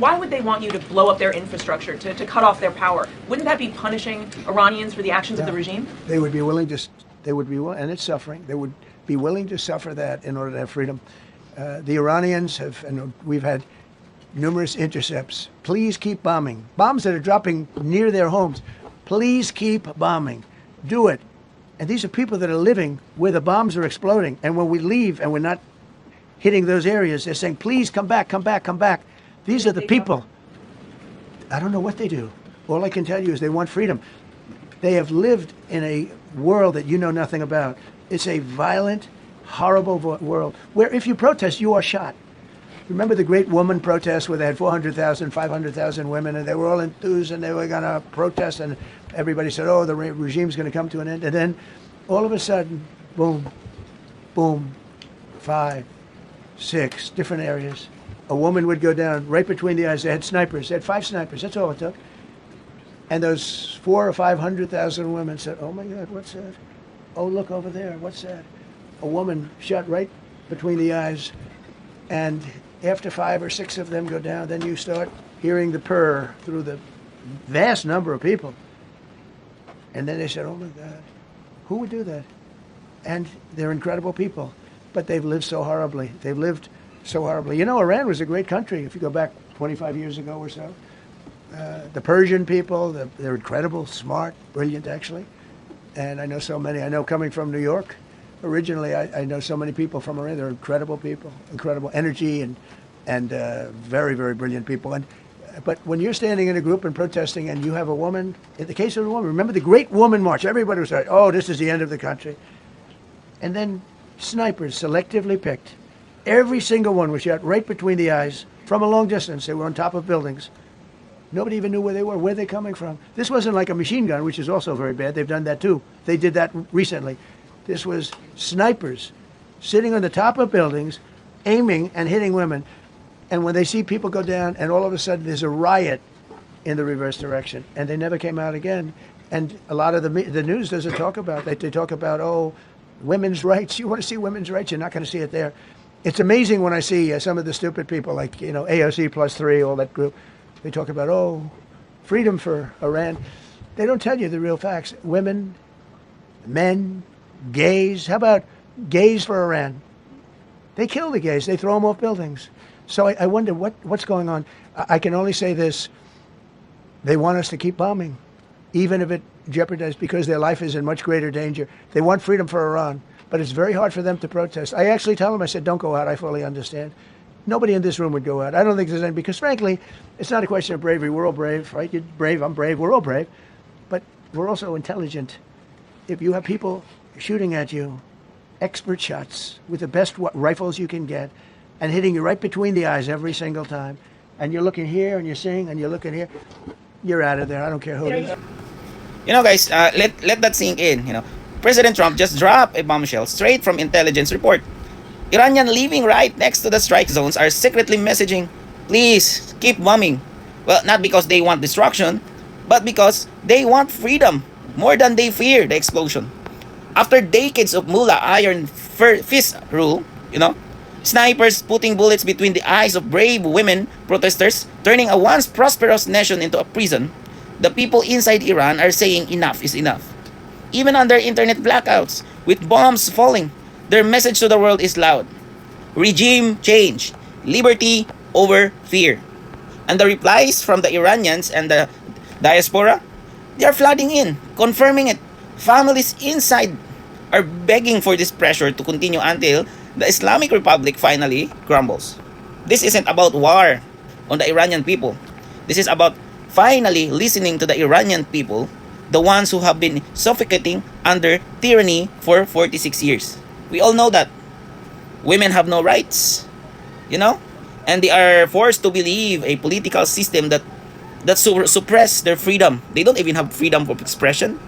why would they want you to blow up their infrastructure, to cut off their power? Wouldn't that be punishing Iranians for the actions of the regime? They would be willing to, and it's suffering, they would be willing to suffer that in order to have freedom. The Iranians have, and we've had numerous intercepts. Please keep bombing. Bombs that are dropping near their homes. Please keep bombing. Do it. And these are people that are living where the bombs are exploding. And when we leave and we're not hitting those areas, they're saying, please come back, come back, come back. These are the people. I don't know what they do. All I can tell you is they want freedom. They have lived in a world that you know nothing about. It's a violent, horrible world where if you protest, you are shot. Remember the great woman protests where they had 400,000, 500,000 women, and they were all enthused and they were going to protest, and everybody said, oh, the regime's going to come to an end. And then all of a sudden, boom, boom, 5, 6 different areas. A woman would go down right between the eyes. They had snipers. They had 5 snipers. That's all it took. And those 400,000 or 500,000 women said, oh my God, what's that? Oh, look over there. What's that? A woman shot right between the eyes. And after 5 or 6 of them go down, then you start hearing the purr through the vast number of people. And then they said, oh my God, who would do that? And they're incredible people, but they've lived so horribly. They've lived so horribly. You know, Iran was a great country if you go back 25 years ago or so. The Persian people, they're incredible, smart, brilliant actually. And I know so many. I know coming from New York, originally I know so many people from Iran. They're incredible people, incredible energy and very, very brilliant people. But when you're standing in a group and protesting and you have a woman, in the case of a woman, remember the Great Woman March, everybody was like, oh, this is the end of the country. And then snipers selectively picked. Every single one was shot right between the eyes from a long distance. They were on top of buildings. Nobody even knew where they were. Where they coming from? This wasn't like a machine gun, which is also very bad. They've done that too. They did that recently. This was snipers sitting on the top of buildings, aiming and hitting women. And when they see people go down, and all of a sudden there's a riot in the reverse direction, and they never came out again. And a lot of the news doesn't talk about that. They talk about, oh, women's rights. You want to see women's rights? You're not going to see it there. It's amazing when I see some of the stupid people like, you know, AOC plus 3, all that group. They talk about, oh, freedom for Iran. They don't tell you the real facts. Women, men, gays. How about gays for Iran? They kill the gays. They throw them off buildings. So I wonder what's going on. I can only say this. They want us to keep bombing, even if it jeopardizes, because their life is in much greater danger. They want freedom for Iran, but it's very hard for them to protest. I actually tell them, I said, don't go out. I fully understand. Nobody in this room would go out. I don't think there's any, because frankly, it's not a question of bravery. We're all brave, right? You're brave, I'm brave, we're all brave. But we're also intelligent. If you have people shooting at you, expert shots, with the best rifles you can get, and hitting you right between the eyes every single time, and you're looking here, and you're seeing, and you're looking here, you're out of there. I don't care who it is. You know, guys, let that sink in. You know, President Trump just dropped a bombshell straight from intelligence report. Iranian living right next to the strike zones are secretly messaging, please keep bombing. Well, not because they want destruction, but because they want freedom more than they fear the explosion. After decades of Mullah iron fist rule, you know, snipers putting bullets between the eyes of brave women protesters, turning a once prosperous nation into a prison, the people inside Iran are saying enough is enough. Even under internet blackouts, with bombs falling, their message to the world is loud. Regime change. Liberty over fear. And the replies from the Iranians and the diaspora, they are flooding in, confirming it. Families inside are begging for this pressure to continue until the Islamic Republic finally crumbles. This isn't about war on the Iranian people. This is about finally listening to the Iranian people, the ones who have been suffocating under tyranny for 46 years. We all know that women have no rights, you know, and they are forced to believe a political system that suppress their freedom. They don't even have freedom of expression.